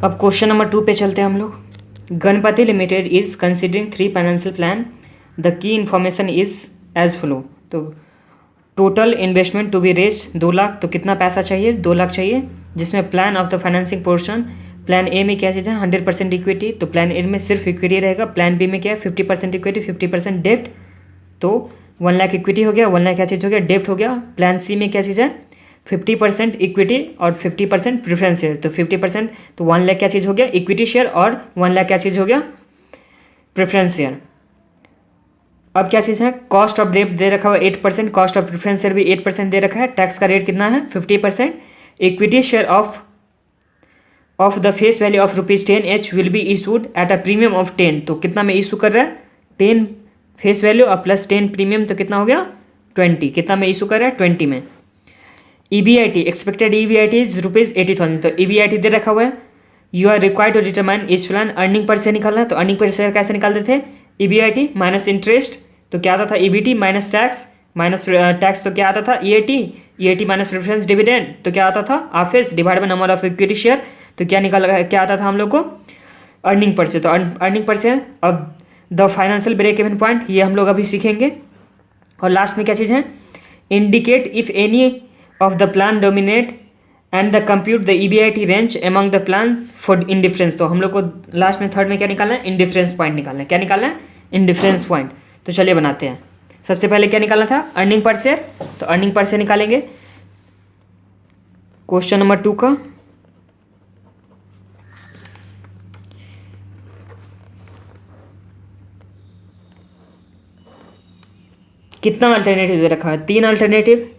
अब question number 2 पे चलते हैं हम लोग। Ganapati limited is considering 3 financial plan, the key information is as flow. तो total investment to be raise 2 lakh, तो कितना पैसा चाहिए? 2 लाख चाहिए, जिसमें plan of the financing portion, plan A में क्या चीज़ है? 100% इक्विटी, तो प्लान ए में सिर्फ इक्विटी रहेगा। प्लान बी में क्या है? 50% इक्विटी 50% डेप्ट, तो 1 लाख इक्विटी हो गया, 1 लाख क्या चीज़ हो गया? डेप्ट हो गया। प्लान सी में क्या चीज़ है? 50% इक्विटी और 50% प्रेफरेंस शेयर, तो 50%, तो 1 लाख क्या चीज़ हो गया? इक्विटी शेयर, और 1 लाख क्या चीज़ हो गया? Preference share. अब क्या चीज़ है? कॉस्ट ऑफ डेप्ट दे रखा हुआ 8%, कॉस्ट ऑफ प्रेफरेंस शेयर भी 8% दे रखा है। टैक्स का रेट कितना है? 50%। Equity share of the face value of ₹10 H will be issued at a premium of 10, तो कितना में इशू कर रहा है? 10 फेस वैल्यू और प्लस 10 प्रीमियम, तो कितना हो गया? 20। कितना में इशू कर रहा है? 20 में। EBIT, एक्सपेक्टेड EBIT इज ₹80,000, तो EBIT दे रखा हुआ है। You are required to determine each plan earning per share निकालना है, तो अर्निंग पर शेयर कैसे निकालते थे? EBIT माइनस इंटरेस्ट, तो क्या आता था? EBT minus tax, minus tax, तो क्या आता था? EAT माइनस प्रेफरेंस डिविडेंड, तो क्या आता था? आफेस divide by number of equity share, तो क्या आता था हम लोग को? Earning per share. तो अर्निंग पर शेयर। अब the financial break even point, ये हम लोग अभी सीखेंगे। और लास्ट में क्या चीज़ है? Indicate if any of the plan dominate and the compute the EBIT range among the plan for indifference, तो हम लोग को लास्ट में थर्ड में क्या निकालना है? इंडिफरेंस पॉइंट निकालना है। क्या निकालना है? Indifference point. तो चलिए बनाते हैं। सबसे पहले क्या निकालना था? अर्निंग पर शेयर, तो अर्निंग पर शेयर निकालेंगे क्वेश्चन नंबर 2 का। कितना अल्टरनेटिव दे रखा है? 3 अल्टरनेटिव।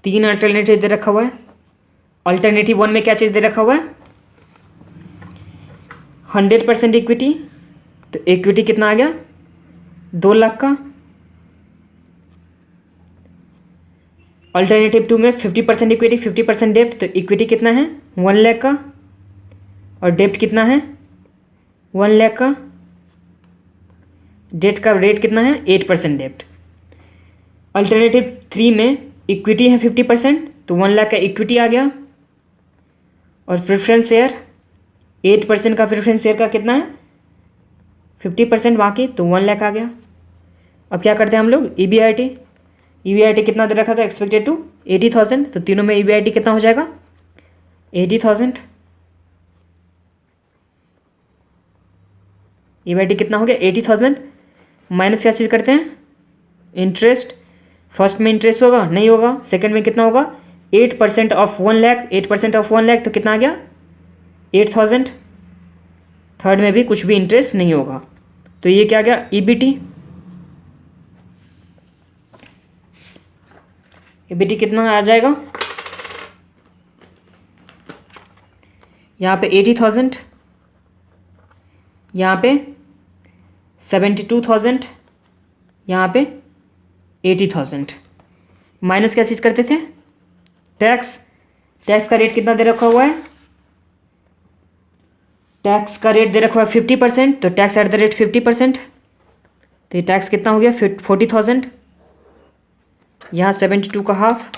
तीन अल्टरनेटिव दे रखा हुआ है। अल्टरनेटिव 1 में क्या चीज़ दे रखा हुआ है? 100% इक्विटी, तो इक्विटी कितना आ गया? 2 लाख का। अल्टरनेटिव 2 में 50% इक्विटी 50% डेप्ट, तो इक्विटी कितना है? 1 लाख का, और डेप्ट कितना है? 1 लाख का। डेट का रेट कितना है? 8% डेप्ट। अल्टरनेटिव 3 में इक्विटी है 50%, तो 1 लाख का इक्विटी आ गया, और प्रेफरेंस शेयर 8% का, प्रेफरेंस शेयर का कितना है? 50% बाकी, तो 1 लाख आ गया। अब क्या करते हैं हम लोग? EBIT कितना दे रखा था? एक्सपेक्टेड टू 80,000, तो तीनों में EBIT कितना हो जाएगा? 80,000। EBIT कितना हो गया? 80,000 माइनस क्या चीज़ करते हैं? इंटरेस्ट। फर्स्ट में इंटरेस्ट होगा? नहीं होगा। सेकंड में कितना होगा? 8% ऑफ 1 लाख, 8% ऑफ 1 लाख, तो कितना आ गया? 8,000। थर्ड में भी कुछ भी इंटरेस्ट नहीं होगा, तो ये क्या आ गया? EBT कितना आ जाएगा? यहाँ पे 80,000, यहाँ पे 72,000, यहाँ पे 80,000। माइनस क्या चीज़ करते थे? टैक्स का रेट कितना दे रखा हुआ है? टैक्स का रेट दे रखा हुआ है 50%, तो टैक्स एट द रेट 50%, तो ये टैक्स कितना हो गया? 40,000। यहाँ 72 का हाफ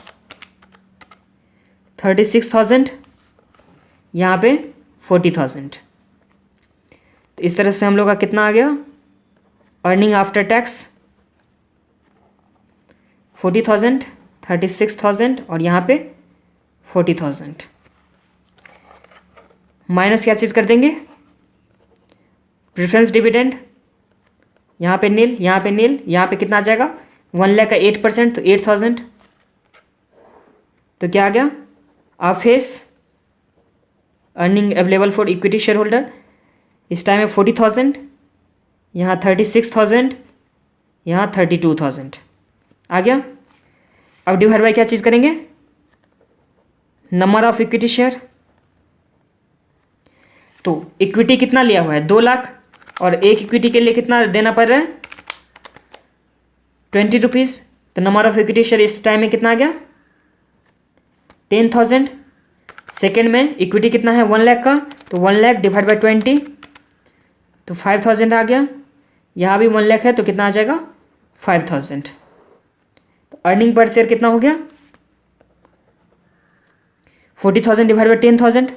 36,000, यहाँ पे 40,000। तो इस तरह से हम लोग का कितना आ गया? अर्निंग आफ्टर टैक्स 40,000, 36,000, और यहाँ पे 40,000। माइनस क्या चीज़ कर देंगे? प्रेफरेंस डिविडेंड, यहाँ पे नील, यहाँ पे नील, यहाँ पे कितना आ जाएगा? 1 लाख का 8%, तो 8,000, तो क्या आ गया? आफेस earning available for equity share holder इस टाइम में 40,000, यहाँ 36,000, यहाँ 32,000 आ गया। अब डिवाइड बाय क्या चीज़ करेंगे? Number of equity share. तो इक्विटी कितना लिया हुआ है? 2 लाख, और एक इक्विटी के लिए कितना देना पड़ रहा है? 20 रुपीज़। तो नंबर ऑफ इक्विटी शेयर इस टाइम में कितना आ गया? 10,000। सेकेंड में इक्विटी कितना है? 1 लाख का, तो 1 लाख डिवाइड बाय 20, तो 5,000 आ गया। यहाँ भी 1 लाख है, तो कितना आ जाएगा? 5000। तो अर्निंग पर शेयर कितना हो गया 40,000 डिवाइड बाई 10,000,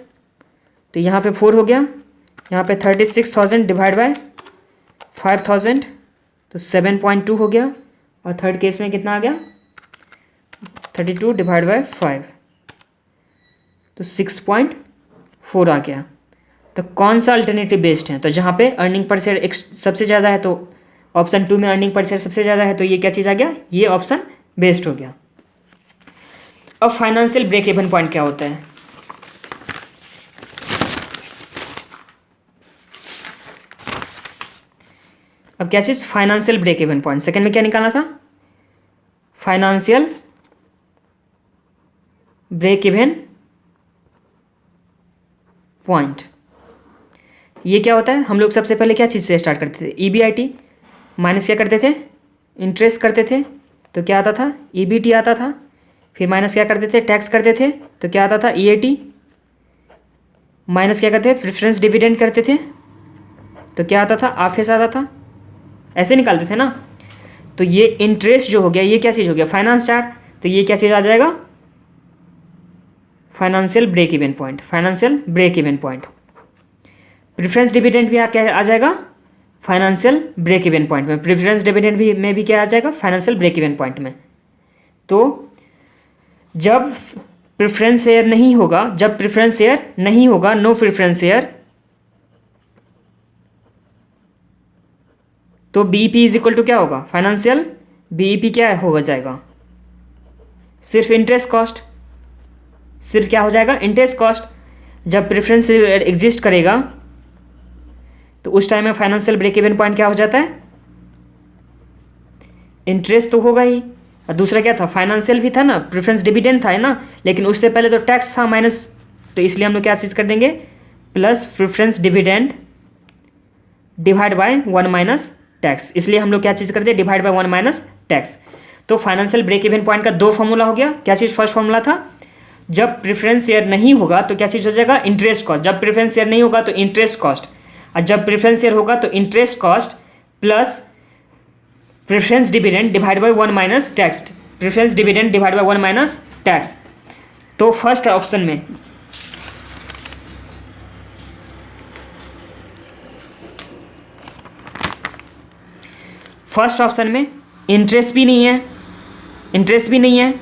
तो यहाँ पे 4 हो गया, यहाँ पे 36,000 डिवाइड बाय 5,000 तो 7.2 हो गया, और थर्ड केस में कितना आ गया 32 डिवाइड बाय 5 तो 6.4 आ गया। तो कौन सा अल्टरनेटिव बेस्ड है, तो जहाँ पे अर्निंग पर शेयर सबसे ज़्यादा है तो ऑप्शन 2 में अर्निंग पर शेयर सबसे ज़्यादा है, तो ये क्या चीज़ आ गया, ये ऑप्शन बेस्ड हो गया। अब फाइनेंशियल ब्रेक इवन पॉइंट क्या होता है, अब क्या चीज़ financial break even point, second में क्या निकालना था, फाइनेंशियल ब्रेक इवन पॉइंट। ये क्या होता है, हम लोग सबसे पहले क्या चीज़ से स्टार्ट करते थे, EBIT माइनस क्या करते थे, इंटरेस्ट करते थे, तो क्या आता था EBT आता था, फिर माइनस क्या करते थे, टैक्स करते थे, तो क्या आता था EAT, माइनस क्या करते थे, प्रेफरेंस डिविडेंड करते थे, तो क्या आता था आफेस आता था, ऐसे निकालते थे ना। तो ये इंटरेस्ट जो हो गया ये क्या चीज़ हो गया, फाइनेंस चार्ट, तो ये क्या चीज़ आ जाएगा, financial break even point, financial break even point. Preference dividend भी क्या आ जाएगा, फाइनेंशियल ब्रेक इवन पॉइंट में, प्रेफरेंस डिविडेंड भी में भी क्या आ जाएगा, फाइनेंशियल ब्रेक इवन पॉइंट में। तो जब प्रेफरेंस शेयर नहीं होगा, जब प्रेफरेंस शेयर नहीं होगा, नो प्रेफरेंस शेयर, तो BEP इज इक्वल टू क्या होगा, फाइनेंशियल BEP क्या होगा जाएगा, सिर्फ इंटरेस्ट कॉस्ट, सिर्फ क्या हो जाएगा इंटरेस्ट कॉस्ट। जब प्रेफरेंस एग्जिस्ट करेगा तो उस टाइम में फाइनेंशियल ब्रेक इवन पॉइंट क्या हो जाता है, इंटरेस्ट तो होगा ही, और दूसरा क्या था, फाइनेंशियल भी था ना, प्रेफरेंस डिविडेंड था है ना, लेकिन उससे पहले तो टैक्स था माइनस, तो इसलिए हम लोग क्या चीज़ कर देंगे, plus preference dividend divide bye 1 minus tax, इसलिए हम लोग क्या चीज़ कर दिए, डिवाइड बाय 1 माइनस टैक्स। तो फाइनेंशियल ब्रेक इवन पॉइंट का 2 फॉर्मूला हो गया, क्या चीज़ फर्स्ट फॉर्मूला था, जब प्रेफरेंस शेयर नहीं होगा तो क्या चीज़ हो जाएगा, इंटरेस्ट कॉस्ट, जब प्रेफरेंस शेयर नहीं होगा तो इंटरेस्ट कॉस्ट, और जब प्रेफरेंस शेयर होगा तो interest cost plus preference dividend divide bye 1 minus tax, preference dividend divide bye 1 minus tax. तो फर्स्ट ऑप्शन में इंटरेस्ट भी नहीं है, इंटरेस्ट भी नहीं है,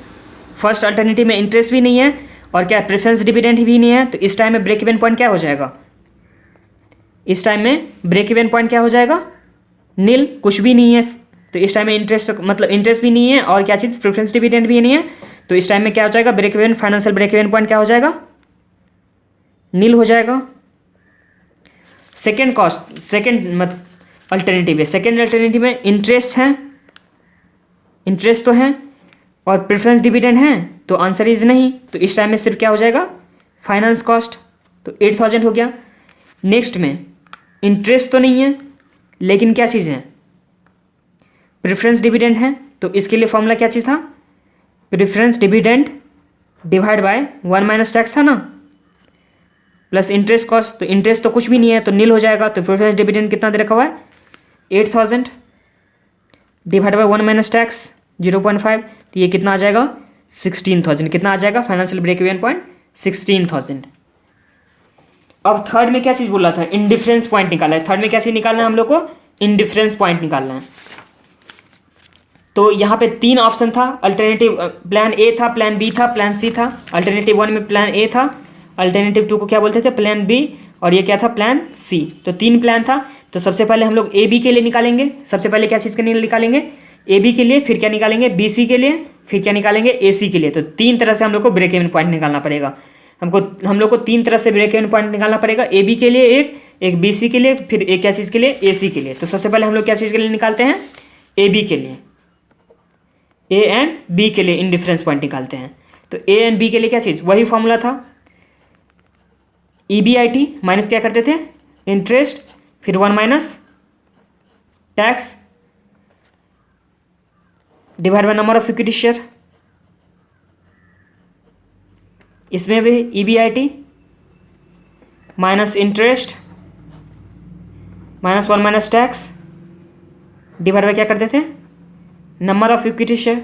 फर्स्ट अल्टरनेटिव में इंटरेस्ट भी नहीं है, और क्या प्रेफरेंस डिविडेंड भी नहीं है, तो इस टाइम में ब्रेक इवन पॉइंट क्या हो जाएगा, इस टाइम में ब्रेक इवन पॉइंट क्या हो जाएगा, नील, कुछ भी नहीं है। तो इस टाइम में इंटरेस्ट मतलब इंटरेस्ट भी नहीं है, और क्या चीज़ प्रेफरेंस डिविडेंड भी नहीं है, तो इस टाइम में क्या हो जाएगा, break even financial break even point क्या हो जाएगा, नील हो जाएगा। सेकेंड कॉस्ट, सेकेंड अल्टरनेटिव है, सेकेंड अल्टरनेटिव में इंटरेस्ट है, इंटरेस्ट तो है और प्रेफरेंस डिविडेंड है, तो आंसर इज नहीं, तो इस टाइम में सिर्फ क्या हो जाएगा, फाइनेंस कॉस्ट, तो 8,000 हो गया। नेक्स्ट में इंटरेस्ट तो नहीं है लेकिन क्या चीज़ है, प्रेफरेंस डिविडेंड है, तो इसके लिए फॉर्मूला क्या चीज़ था, preference dividend divide bye 1 minus tax था ना, प्लस इंटरेस्ट कॉस्ट, तो इंटरेस्ट तो कुछ भी नहीं है तो नील हो जाएगा। तो प्रेफरेंस डिविडेंड कितना दे रखा हुआ है, 8,000 डिवाइड बाय 1 माइनस टैक्स 0.5, तो ये कितना आ जाएगा, 16,000, कितना आ जाएगा, फाइनेंशियल ब्रेक इवन पॉइंट 16,000। अब थर्ड में क्या चीज़ बोल रहा था, इंडिफरेंस पॉइंट निकालना है, थर्ड में क्या चीज़ निकालना है हम लोग को, इंडिफरेंस पॉइंट निकालना है। तो यहाँ पे 3 ऑप्शन था, अल्टरनेटिव प्लान ए था, प्लान बी था, प्लान सी था। अल्टरनेटिव 1 में प्लान ए था, अल्टरनेटिव 2 को क्या बोलते थे, प्लान बी, और ये क्या था, प्लान सी। तो 3 प्लान था। तो सबसे पहले हम लोग ए बी के लिए निकालेंगे, सबसे पहले क्या चीज़ के लिए निकालेंगे, ए बी के लिए, फिर क्या निकालेंगे, बी सी के लिए, फिर क्या निकालेंगे, ए सी के लिए। तो 3 तरह से हम लोग को ब्रेक इवन पॉइंट निकालना पड़ेगा, हम लोग को 3 तरह से ब्रेक इवन पॉइंट निकालना पड़ेगा, ए बी के लिए एक बी सी के लिए, फिर एक क्या चीज़ के लिए, ए सी के लिए। तो सबसे पहले हम लोग क्या चीज़ के लिए निकालते हैं, ए बी के लिए, ए एंड बी के लिए इंडिफरेंस पॉइंट निकालते हैं। तो ए एंड बी के लिए क्या चीज़, वही फॉर्मूला था, EBIT माइनस क्या करते थे, इंटरेस्ट, फिर 1 minus tax divide by number of equity share. इसमें भी EBIT minus interest minus 1 minus tax divide by क्या करते थे, नंबर ऑफ इक्विटी शेयर,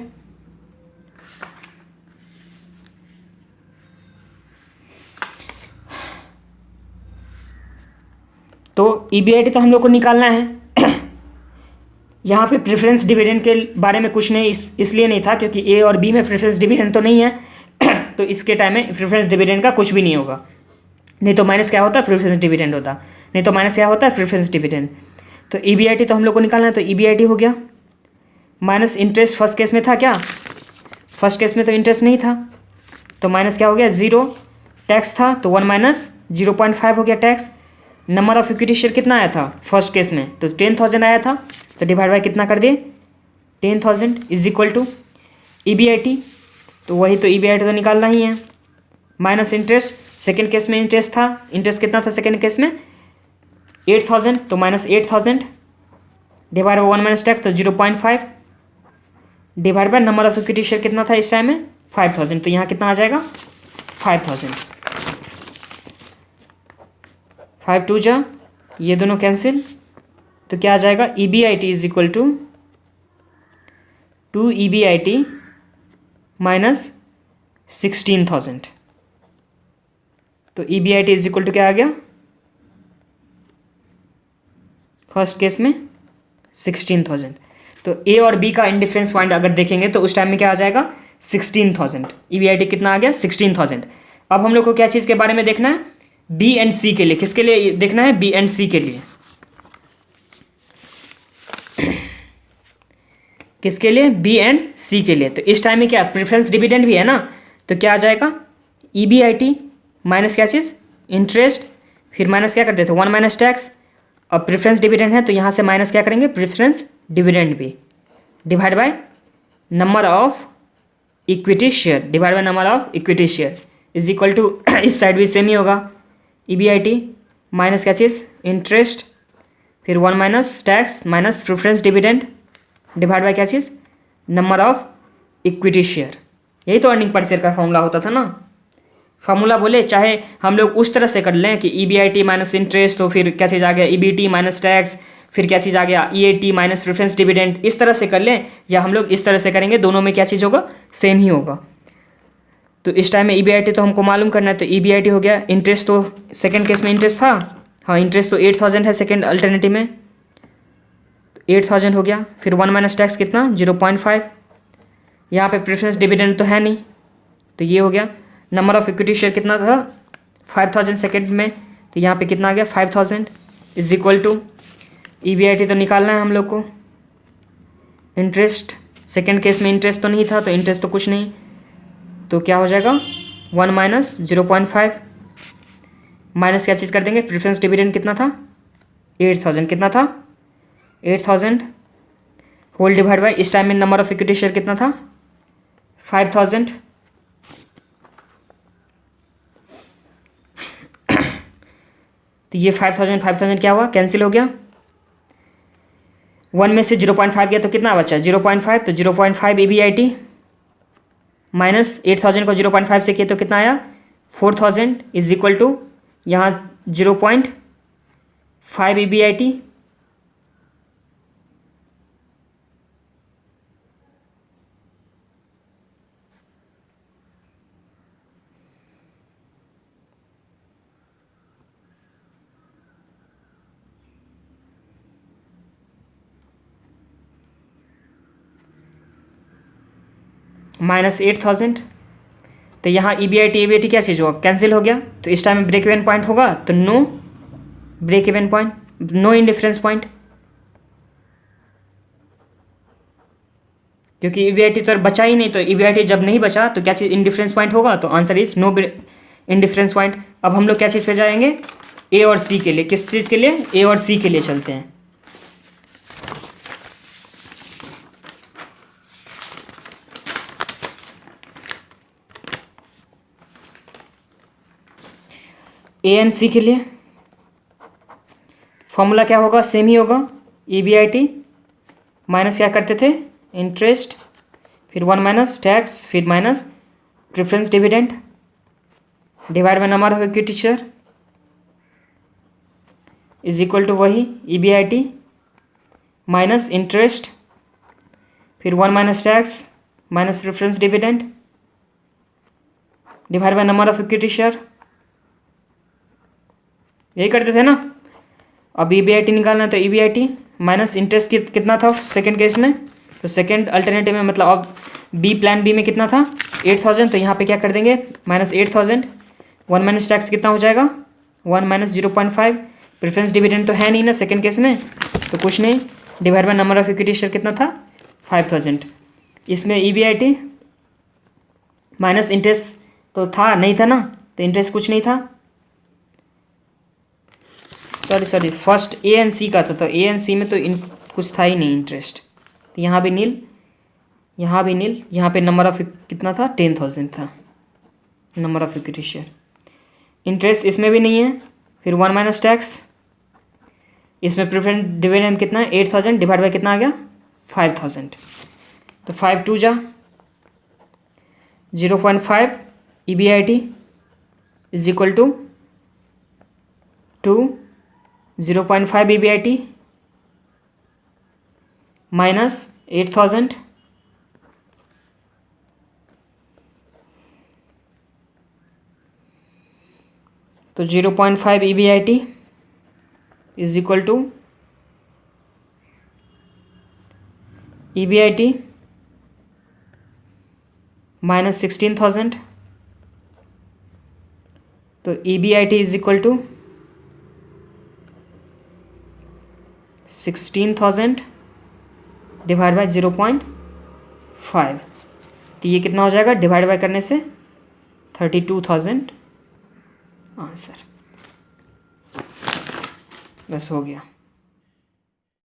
तो ईबीआईटी तो हम लोग को निकालना है। यहाँ पे प्रेफरेंस डिविडेंड के बारे में कुछ नहीं इसलिए नहीं था क्योंकि ए और बी में प्रेफरेंस डिविडेंड तो नहीं है। तो इसके टाइम में प्रेफरेंस डिविडेंड का कुछ भी नहीं होगा, नहीं तो माइनस क्या होता है, प्रेफरेंस डिविडेंड होता, नहीं तो माइनस क्या होता है, प्रेफरेंस डिविडेंड। तो ईबीआईटी तो हम लोग को निकालना है, तो ईबीआईटी हो गया माइनस इंटरेस्ट। फर्स्ट केस में था क्या, फर्स्ट केस में तो इंटरेस्ट नहीं था, तो माइनस क्या हो गया, 0। टैक्स था तो 1 माइनस 0.5 हो गया tax. Number of equity share कितना आया था फर्स्ट केस में, तो 10,000 आया था, तो डिवाइड बाय कितना कर दिए, 10,000 इज इक्वल टू ईबीआईटी। तो वही तो ईबीआईटी तो निकालना ही है। माइनस इंटरेस्ट, सेकेंड केस में इंटरेस्ट था, इंटरेस्ट कितना था सेकेंड केस में, 8,000, तो minus 8,000 divide by 1 minus tax, तो 0.5 divide by number of equity share कितना था इस टाइम में, 5,000, तो यहाँ कितना आ जाएगा, 5,000। 5 2 जा, ये दोनों कैंसिल, तो क्या आ जाएगा, EBIT is equal to 2 EBIT minus 16,000। तो ईबीआईटी इज इक्वल टू क्या आ गया, फर्स्ट केस में 16,000। तो ए और बी का इंडिफरेंस पॉइंट अगर देखेंगे तो उस टाइम में क्या आ जाएगा, 16,000। ईबीआईटी कितना आ गया, 16,000। अब हम लोग को क्या चीज़ के बारे में देखना है, बी एंड सी के लिए। किसके लिए देखना है, बी एंड सी के लिए। किसके लिए, बी एंड सी के लिए। तो इस टाइम में क्या प्रेफरेंस डिविडेंड भी है ना, तो क्या आ जाएगा, ईबीआईटी माइनस क्या चीज़, इंटरेस्ट, फिर माइनस क्या कर देते, 1 माइनस टैक्स। अब प्रेफरेंस डिविडेंड है तो यहाँ से माइनस क्या करेंगे, प्रेफरेंस डिविडेंड भी, divide by number of equity share, divide by number of equity share is equal to, इस साइड भी सेम ही होगा, ईबीआईटी माइनस क्या चीज़, इंटरेस्ट, फिर 1 minus tax minus preference dividend divide by क्या चीज़, नंबर ऑफ इक्विटी शेयर। यही तो अर्निंग पर शेयर का फॉर्मूला होता था ना। फार्मूला बोले चाहे हम लोग उस तरह से कर लें कि ईबीआईटी माइनस इंटरेस्ट, तो फिर क्या चीज़ आ गया, ईबीटी माइनस टैक्स, फिर क्या चीज़ आ गया, ईएटी माइनस प्रेफरेंस डिविडेंड, इस तरह से कर लें, या हम लोग इस तरह से करेंगे, दोनों में क्या चीज़ होगा, सेम ही होगा। तो इस टाइम में ईबीआईटी तो हमको मालूम करना है, तो ईबीआईटी हो गया, इंटरेस्ट तो सेकेंड केस में इंटरेस्ट था, हाँ इंटरेस्ट तो 8,000 है सेकेंड अल्टरनेटिव में, 8,000 हो गया, फिर 1 माइनस टैक्स कितना, 0.5। यहाँ पे प्रेफरेंस डिविडेंड तो है नहीं, तो ये हो गया। नंबर ऑफ इक्विटी शेयर कितना था, 5,000 सेकेंड में, तो यहाँ पे कितना आ गया, 5,000 इज इक्वल टू, ईबीआईटी तो निकालना है हम लोग को, इंटरेस्ट, सेकेंड केस में इंटरेस्ट तो नहीं था, तो इंटरेस्ट तो कुछ नहीं, तो क्या हो जाएगा, 1 माइनस 0.5 माइनस क्या चीज़ कर देंगे, प्रेफरेंस डिविडेंड कितना था, 8,000, कितना था, 8,000 होल डिवाइड बाय, इस टाइम में नंबर ऑफ इक्विटी शेयर कितना था, 5,000। तो ये 5,000 क्या हुआ, कैंसिल हो गया, 1 में से 0.5 गया तो कितना बचा, 0.5, तो 0.5 ईबीआईटी माइनस 8,000 को 0.5 से किए तो कितना आया, 4,000 इज इक्वल टू, यहाँ 0.5 ईबीआईटी माइनस 8,000, तो यहाँ ईबीआईटी क्या चीज़ होगा, कैंसिल हो गया, तो इस टाइम में ब्रेक इवन पॉइंट होगा, तो no break even point, no indifference point, क्योंकि ईबीआईटी तो बचा ही नहीं, तो ईबीआईटी जब नहीं बचा तो क्या चीज़ इंडिफरेंस पॉइंट होगा, तो answer is no indifference point. अब हम लोग क्या चीज़ पे जाएंगे, ए और सी के लिए। किस चीज़ के लिए, ए और सी के लिए चलते हैं। ए एंड सी के लिए फॉर्मूला क्या होगा, सेम ही होगा, ईबीआईटी माइनस क्या करते थे, इंटरेस्ट, फिर 1 माइनस टैक्स, फिर minus preference dividend divide by number of equity share is equal to वही ईबीआईटी माइनस इंटरेस्ट फिर 1 minus tax minus preference dividend divide by number of equity share, यही करते थे ना। अब EBIT निकालना है तो EBIT माइनस इंटरेस्ट कितना था सेकेंड केस में, तो सेकेंड अल्टरनेटिव में मतलब अब प्लान बी में कितना था 8000, तो यहाँ पे क्या कर देंगे माइनस 8000, 1 माइनस टैक्स कितना हो जाएगा 1 माइनस 0.5, प्रेफरेंस डिविडेंड तो है नहीं ना सेकेंड केस में, तो कुछ नहीं, divide by number of equity share कितना था 5000। इसमें EBIT माइनस इंटरेस्ट तो था नहीं था ना, तो इंटरेस्ट कुछ नहीं था, sorry first A and C का था, तो A एंड C में तो कुछ था ही नहीं इंटरेस्ट, तो यहाँ भी नील, यहाँ भी नील, यहाँ पे नंबर ऑफ कितना था 10000 था number of equity share. Interest इसमें भी नहीं है, फिर 1 माइनस टैक्स, इसमें प्रेफरेंस डिविडेंड कितना है 8000 डिवाइड बाय कितना आ गया 5000, तो 5 2 जा 0.5 EBIT is equal to 0.5 EBIT minus 8000 तो 0.5 EBIT is equal to EBIT minus 16000, तो EBIT is equal to 16000 divide by 0.5, तो ये कितना हो जाएगा डिवाइड बाय करने से 32000 आंसर, बस हो गया।